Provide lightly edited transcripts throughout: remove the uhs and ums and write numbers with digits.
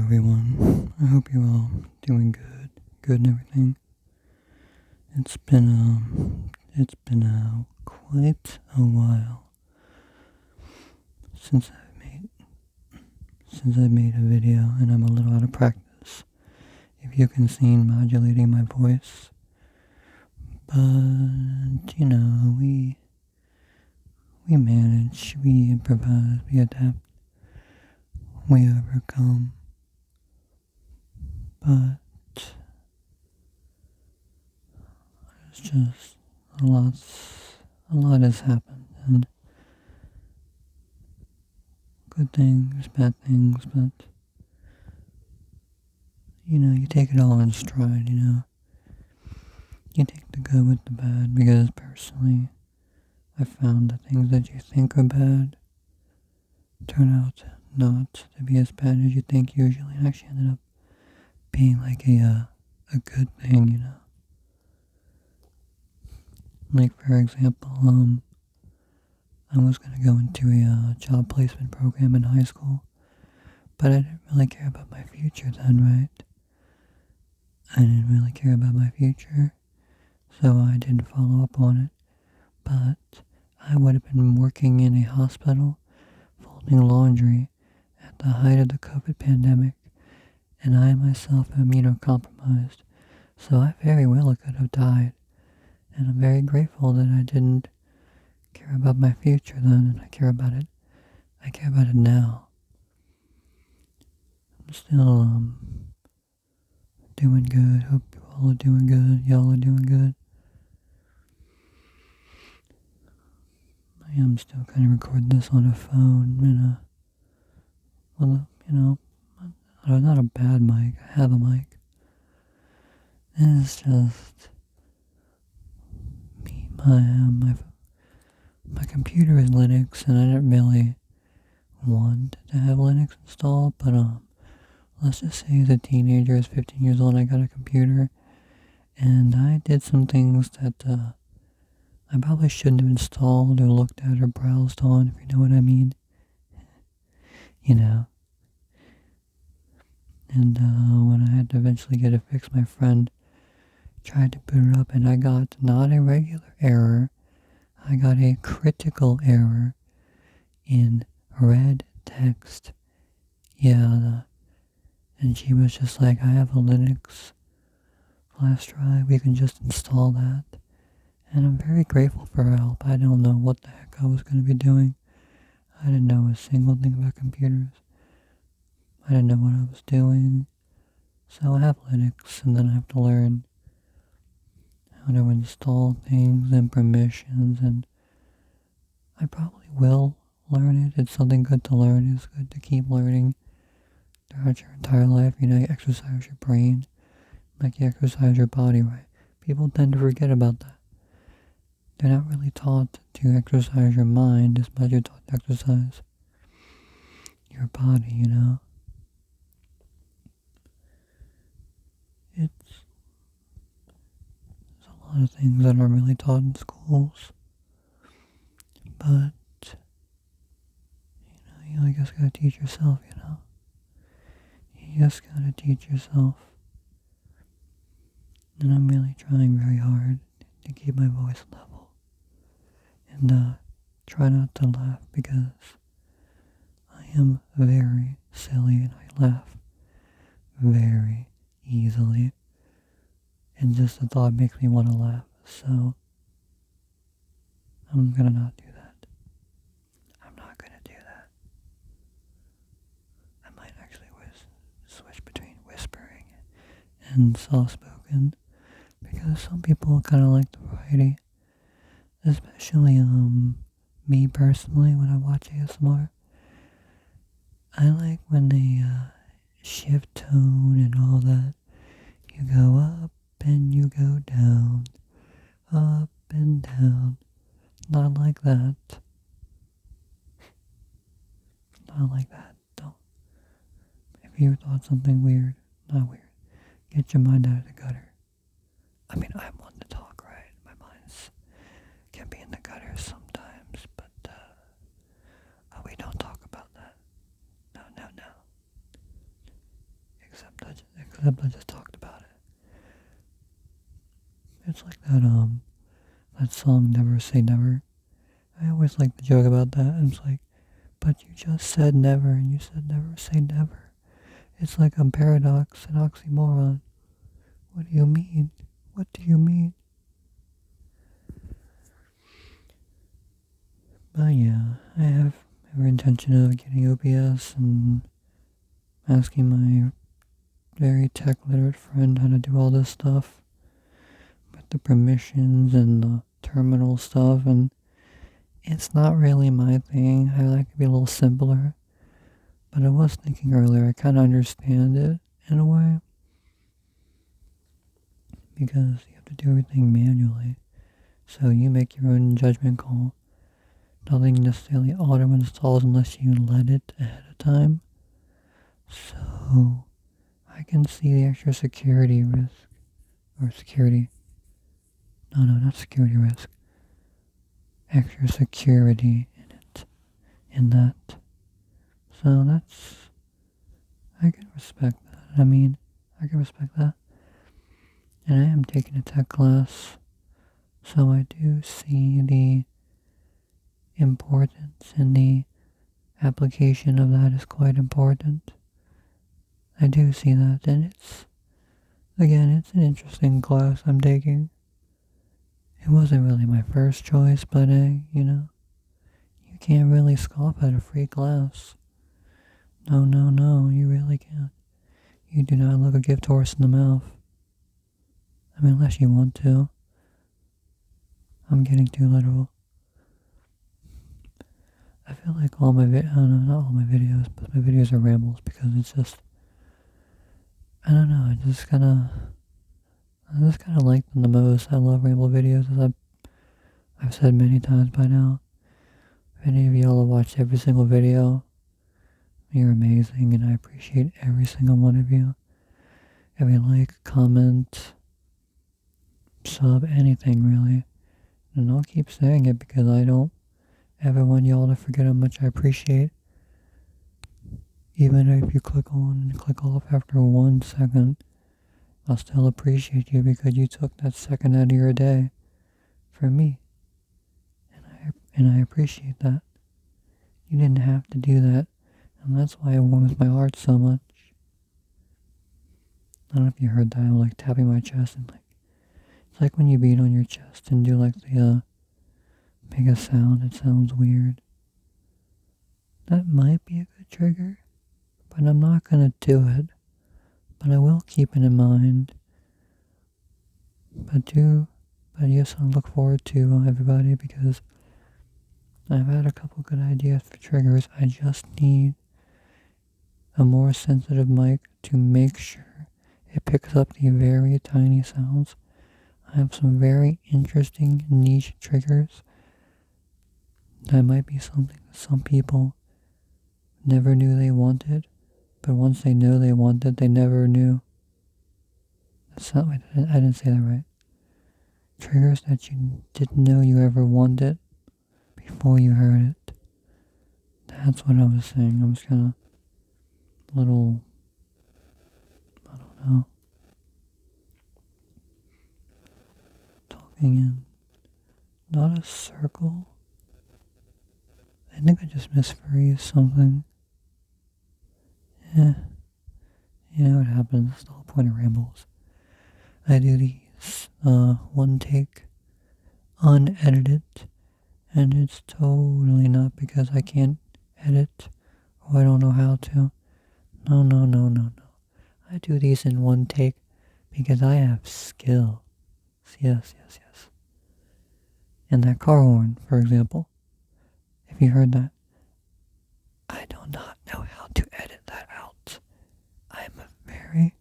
everyone. I hope you're all doing good and everything. It's been quite a while since I made a video, and I'm a little out of practice. If you can see modulating my voice, but we manage, we improvise, we adapt, we overcome. But it's just a lot has happened, and good things, bad things, but you take it all in stride, You take the good with the bad, because personally, I found the things that you think are bad turn out not to be as bad as you think usually, and actually ended up being like a good thing, Like, for example, I was going to go into a job placement program in high school, but I didn't really care about my future then, right? I didn't really care about my future, so I didn't follow up on it. But I would have been working in a hospital, folding laundry at the height of the COVID pandemic, and I myself am immunocompromised, so I very well could have died. And I'm very grateful that I didn't care about my future then, and I care about it now. I'm still doing good. Hope you all are doing good. Y'all are doing good. I am still kind of recording this on a phone not a bad mic. I have a mic. It's just me. My computer is Linux, and I didn't really want to have Linux installed, but let's just say as a teenager, as 15 years old, I got a computer, and I did some things that I probably shouldn't have installed or looked at or browsed on, if you know what I mean. And when I had to eventually get it fixed, my friend tried to boot it up, and I got not a regular error, I got a critical error in red text. And she was just like, I have a Linux flash drive, we can just install that. And I'm very grateful for her help. I don't know what the heck I was going to be doing. I didn't know a single thing about computers. I didn't know what I was doing. So I have Linux, and then I have to learn how to install things and permissions, and I probably will learn it. It's something good to learn. It's good to keep learning throughout your entire life. You exercise your brain, like you exercise your body, right? People tend to forget about that. They're not really taught to exercise your mind as much as you're taught to exercise your body, There's a lot of things that aren't really taught in schools, but, you just gotta teach yourself, You just gotta teach yourself. And I'm really trying very hard to keep my voice level. And try not to laugh, because I am very silly and I laugh very easily. And just the thought makes me want to laugh. So I'm gonna not do that. I'm not gonna do that. I might actually switch between whispering and soft-spoken, because some people kind of like the variety. Especially me personally, when I watch ASMR, I like when they shift tone and all that. You go up and you go down, up and down. Not like that. Not like that. Don't. If you thought something weird, not weird, get your mind out of the gutter. I mean, I'm one to talk, right? My mind's can be in the gutter sometimes, but we don't talk about that. No. except I just talked about it. It's like that song Never Say Never. I always like the joke about that. It's like, but you just said never, and you said never say never. It's like a paradox, an oxymoron. What do you mean? What do you mean? But yeah, I have every intention of getting OBS and asking my very tech literate friend how to do all this stuff with the permissions and the terminal stuff, and it's not really my thing. I like to be a little simpler. But I was thinking earlier, I kind of understand it in a way, because you have to do everything manually. So you make your own judgment call. Nothing necessarily auto installs unless you let it ahead of time. So I can see the extra security risk. Or security. No, not security risk. Extra security in it. In that. So I can respect that. I can respect that. And I am taking a tech class. So I do see the importance, and the application of that is quite important. I do see that, and it's an interesting class I'm taking. It wasn't really my first choice, but you can't really scoff at a free class. No, you really can't. You do not look a gift horse in the mouth. Unless you want to. I'm getting too literal. I feel like all my not all my videos, but my videos are rambles, because it's just, I don't know, I just kind of like them the most. I love ramble videos, as I've said many times by now. If any of y'all have watched every single video, you're amazing, and I appreciate every single one of you. Every like, comment, sub, anything really. And I'll keep saying it, because I don't ever want y'all to forget how much I appreciate. Even if you click on and click off after 1 second, I'll still appreciate you, because you took that second out of your day for me. And I appreciate that. You didn't have to do that, and that's why it warms my heart so much. I don't know if you heard that. I'm like tapping my chest, and it's like when you beat on your chest and do like the make a sound. It sounds weird. That might be a good trigger, but I'm not gonna do it. But I will keep it in mind. But yes, I look forward to everybody, because I've had a couple good ideas for triggers. I just need a more sensitive mic to make sure it picks up the very tiny sounds. I have some very interesting niche triggers that might be something that some people never knew they wanted, but once they know they want it, they never knew. That's not, I didn't say that right. Triggers that you didn't know you ever wanted before you heard it. That's what I was saying. I was kind of little, I don't know, talking in not a circle. I think I just misphrased something. Yeah, you know what happens. That's the whole point of rambles. I do these one take, unedited, and it's totally not because I can't edit or I don't know how to. No. I do these in one take because I have skill. Yes. And that car horn, for example, if you heard that, I do not know how to edit that out. I'm a very,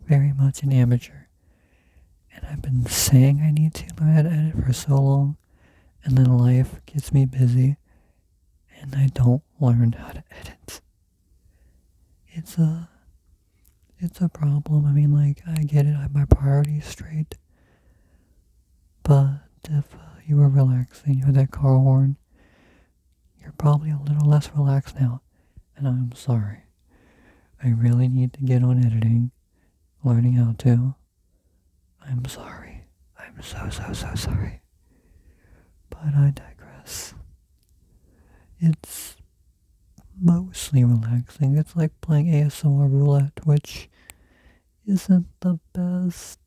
very much an amateur. And I've been saying I need to learn how to edit for so long, and then life gets me busy, and I don't learn how to edit. It's a problem. I get it. I have my priorities straight. But if you were relaxing, you had that car horn, you're probably a little less relaxed now, and I'm sorry. I really need to get on editing, learning how to. I'm sorry. I'm so sorry. But I digress. It's mostly relaxing. It's like playing ASMR roulette, which isn't the best,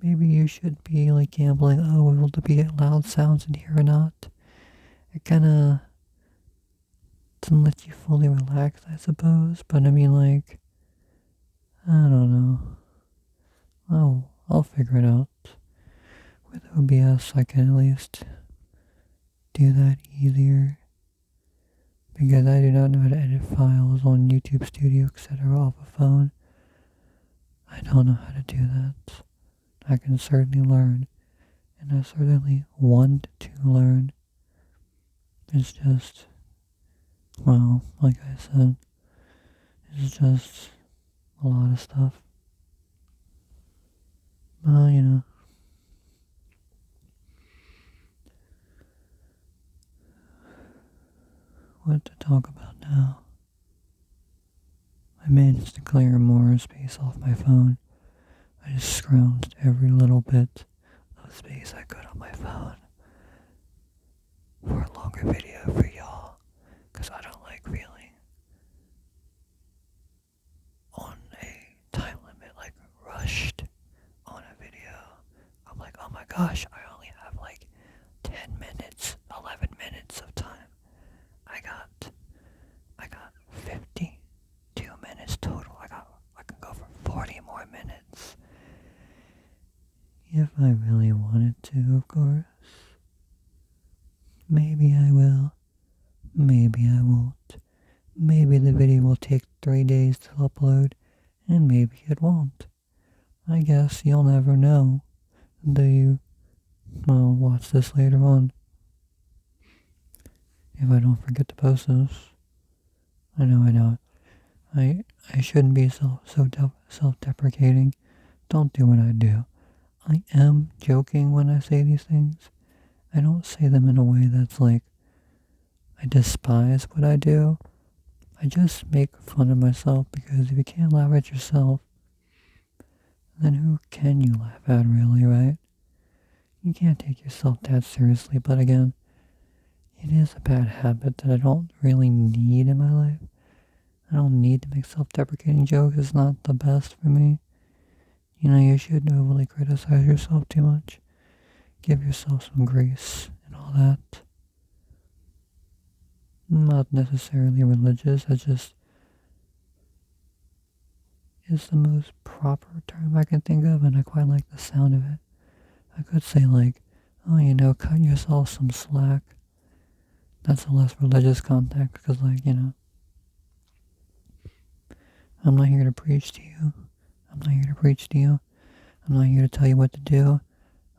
Maybe you should be like gambling. Oh, will there be loud sounds in here or not? It kinda doesn't let you fully relax, I suppose. But I mean, like, I don't know. I'll figure it out. With OBS, I can at least do that easier. Because I do not know how to edit files on YouTube Studio, etc. off a phone. I don't know how to do that. I can certainly learn. And I certainly want to learn. It's just, well, like I said, it's just a lot of stuff. What to talk about now? I managed to clear more space off my phone. I just scrounged every little bit of space I could on my phone for a longer video for y'all, because I don't like feeling on a time limit, like rushed on a video. I'm like, oh my gosh, I only have like 10 minutes, 11 minutes of time. I got 52 minutes total. I can go for 40 more minutes. If I really wanted to, of course. Maybe I will. Maybe I won't. Maybe the video will take 3 days to upload, and maybe it won't. I guess you'll never know until you, watch this later on. If I don't forget to post this. I know. I shouldn't be so self-deprecating. Don't do what I do. I am joking when I say these things. I don't say them in a way that's like I despise what I do. I just make fun of myself, because if you can't laugh at yourself, then who can you laugh at, really, right? You can't take yourself that seriously, but again, it is a bad habit that I don't really need in my life. I don't need to make self-deprecating jokes. It's not the best for me. You shouldn't overly criticize yourself too much. Give yourself some grace and all that. I'm not necessarily religious. I just is the most proper term I can think of, and I quite like the sound of it. I could say like, cut yourself some slack. That's a less religious context, because I'm not here to preach to you. I'm not here to preach to you. I'm not here to tell you what to do.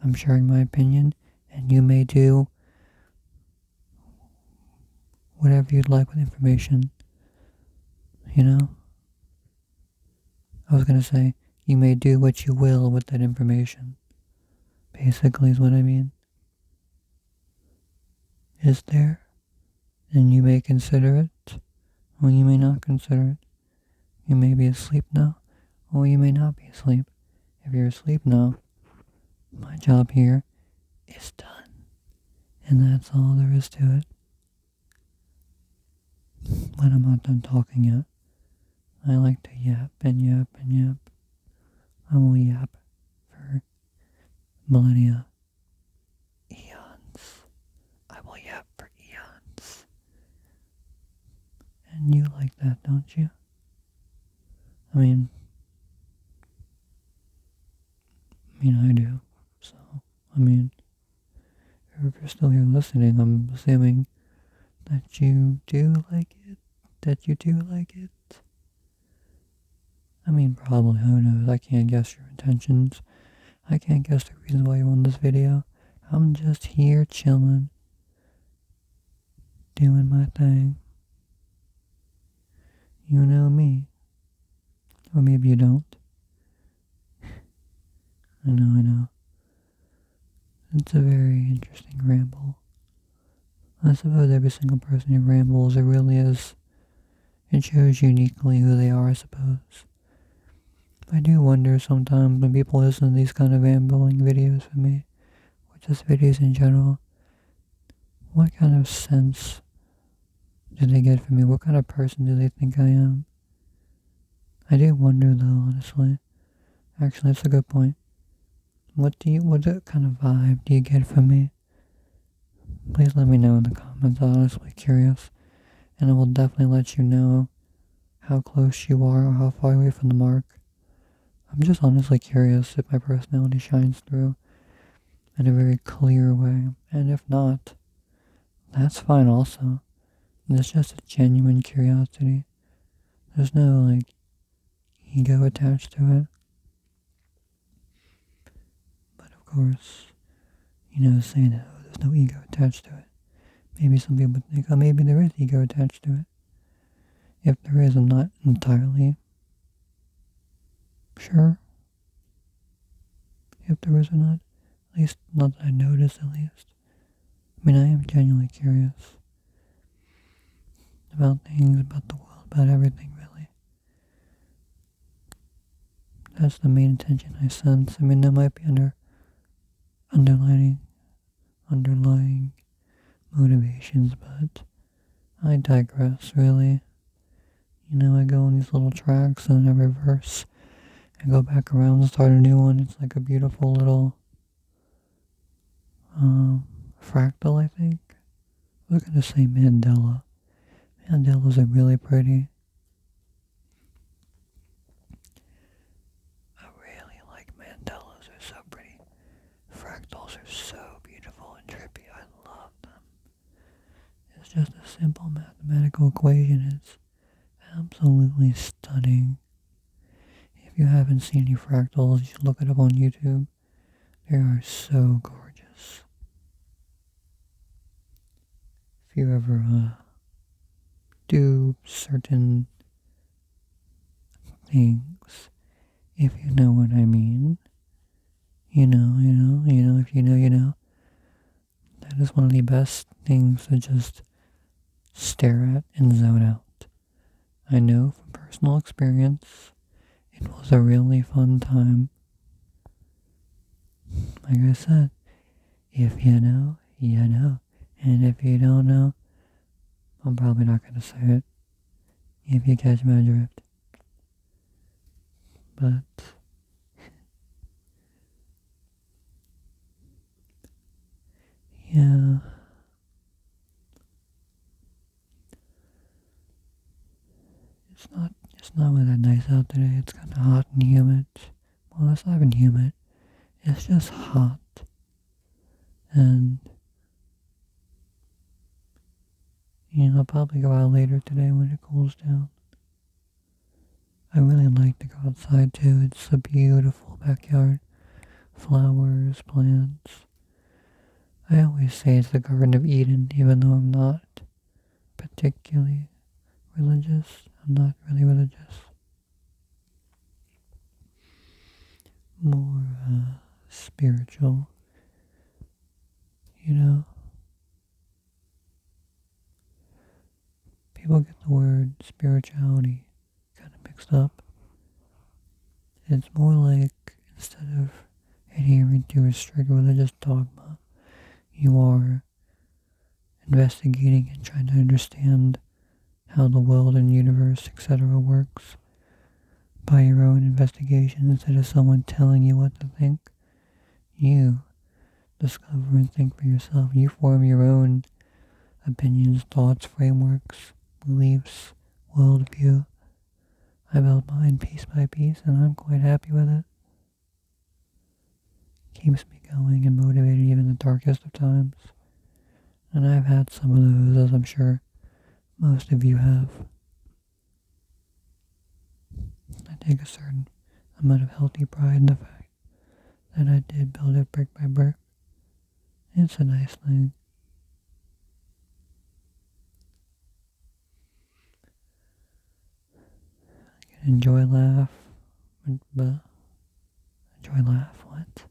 I'm sharing my opinion, and you may do whatever you'd like with information. I was going to say, you may do what you will with that information. Basically is what I mean. Is there? And you may consider it, or you may not consider it. You may be asleep now, or you may not be asleep. If you're asleep now, my job here is done. And that's all there is to it. But I'm not done talking yet. I like to yap and yap and yap. I will yap for millennia. Eons. I will yap for eons. And you like that, don't you? I do. So, if you're still here listening, I'm assuming that you do like it. Probably, who knows? I can't guess your intentions. I can't guess the reason why you're on this video. I'm just here chilling, doing my thing. You know me. Or maybe you don't. I know. It's a very interesting ramble. I suppose every single person who rambles, it really is It shows uniquely who they are, I suppose. I do wonder sometimes when people listen to these kind of rambling videos from me, or just videos in general, what kind of sense do they get from me? What kind of person do they think I am? I do wonder though, honestly. Actually, that's a good point. What kind of vibe do you get from me? Please let me know in the comments. I'm honestly curious, and I will definitely let you know how close you are or how far away from the mark. I'm just honestly curious if my personality shines through in a very clear way, and if not, that's fine also. It's just a genuine curiosity. There's no, ego attached to it. But of course, say no, there's no ego attached to it. Maybe some people think, oh, maybe there is ego attached to it. If there is, I'm not entirely sure if there is or not. At least, not that I notice, at least. I mean, I am genuinely curious about things, about the world, about everything, really. That's the main intention I sense. I mean, that might be underlying motivations, but I digress, really. I go on these little tracks and I reverse. I go back around and start a new one. It's like a beautiful little fractal, I think. I was going to say mandala. Mandalas are really pretty. I really like mandalas. They're so pretty. Fractals are so beautiful and trippy. I love them. It's just a simple mathematical equation. It's absolutely stunning. If you haven't seen any fractals, you should look it up on YouTube. They are so gorgeous. If you ever do certain things, if you know what I mean, if you know, you know, that is one of the best things to just stare at and zone out. I know from personal experience, it was a really fun time. Like I said, if you know, you know. And if you don't know, I'm probably not going to say it. If you catch my drift. But yeah, it's not really that nice out today. It's kind of hot and humid. Well, it's not even humid. It's just hot. And I'll probably go out later today when it cools down. I really like to go outside too. It's a beautiful backyard. Flowers, plants. I always say it's the Garden of Eden, even though I'm not particularly religious. I'm not really religious. More spiritual, People get the word spirituality kind of mixed up. It's more like, instead of adhering to a strict religious dogma, you are investigating and trying to understand how the world and universe, etc. works by your own investigation instead of someone telling you what to think. You discover and think for yourself. You form your own opinions, thoughts, frameworks, beliefs, worldview. I built mine piece by piece and I'm quite happy with it. Keeps me going and motivated even in the darkest of times. And I've had some of those, as I'm sure most of you have. I take a certain amount of healthy pride in the fact that I did build it brick by brick. It's a nice thing. I can enjoy laugh, what?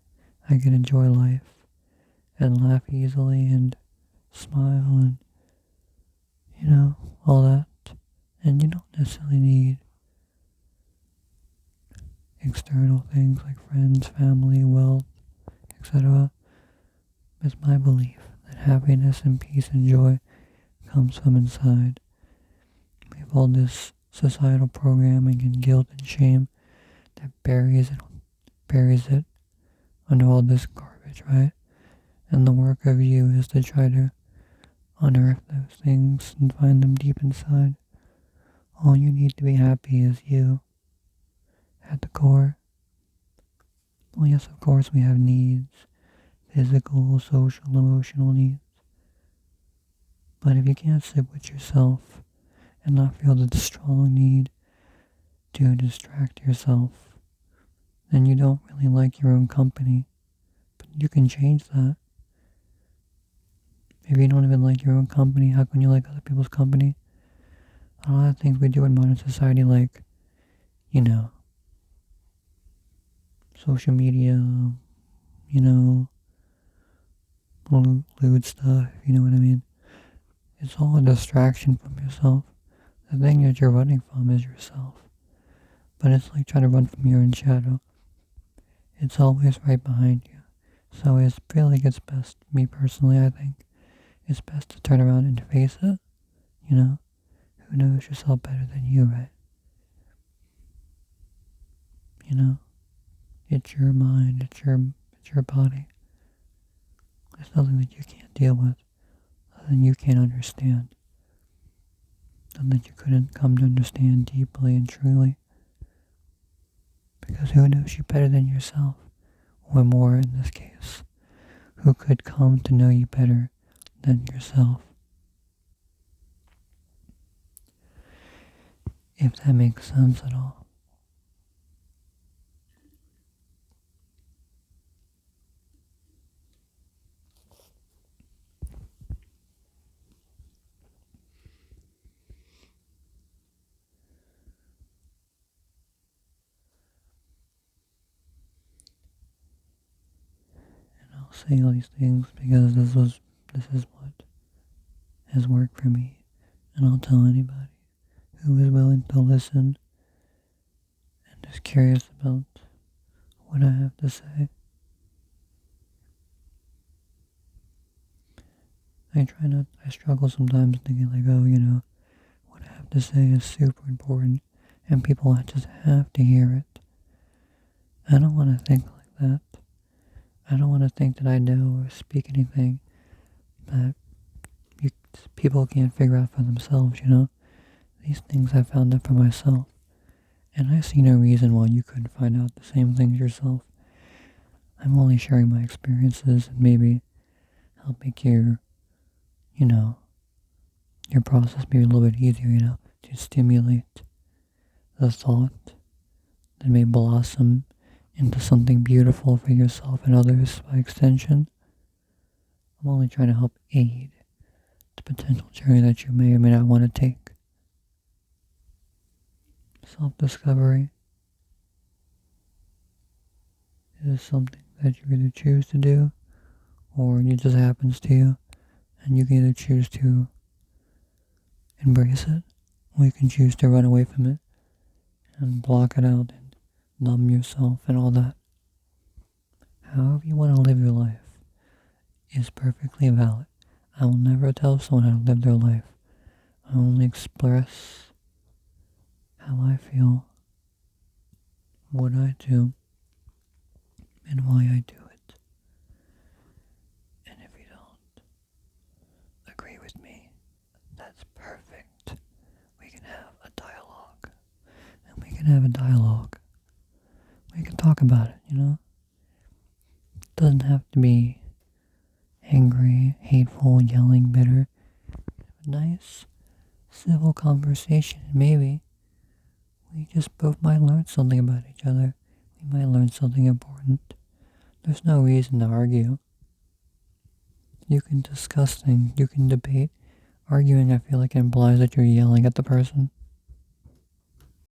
I can enjoy life and laugh easily and smile and, all that. And you don't necessarily need external things like friends, family, wealth, etc. It's my belief that happiness and peace and joy comes from inside. We have all this societal programming and guilt and shame that buries it under all this garbage, right? And the work of you is to try to unearth those things and find them deep inside. All you need to be happy is you at the core. Well, yes, of course, we have needs, physical, social, emotional needs. But if you can't sit with yourself and not feel the strong need to distract yourself, then you don't really like your own company. But you can change that. If you don't even like your own company, how can you like other people's company? A lot of things we do in modern society, like, social media, lewd stuff, you know what I mean? It's all a distraction from yourself. The thing that you're running from is yourself. But it's like trying to run from your own shadow. It's always right behind you. So it's best, me personally, I think, it's best to turn around and face it, Who knows yourself better than you, right? It's your mind, it's your body. There's nothing that you can't deal with, nothing you can't understand, nothing that you couldn't come to understand deeply and truly. Because who knows you better than yourself? Or more in this case, who could come to know you better than yourself? If that makes sense at all. I'll say all these things because this is what has worked for me, and I'll tell anybody who is willing to listen and is curious about what I have to say. I struggle sometimes thinking like, what I have to say is super important and people just have to hear it. I don't want to think like that. I don't want to think that I know or speak anything that people can't figure out for themselves, These things I found out for myself. And I see no reason why you couldn't find out the same things yourself. I'm only sharing my experiences and maybe help make your process maybe a little bit easier, to stimulate the thought that may blossom into something beautiful for yourself and others by extension. I'm only trying to help aid the potential journey that you may or may not want to take. Self-discovery is something that you either choose to do or it just happens to you, and you can either choose to embrace it or you can choose to run away from it and block it out and numb yourself and all that. However you want to live your life is perfectly valid. I will never tell someone how to live their life. I only express how I feel, what I do, and why I do it. And if you don't agree with me, that's perfect. We can have a dialogue. And we can have a dialogue. We can talk about it, It doesn't have to be angry, hateful, yelling, bitter. A nice, civil conversation. Maybe we just both might learn something about each other. We might learn something important. There's no reason to argue. You can discuss things. You can debate. Arguing, I feel like, implies that you're yelling at the person.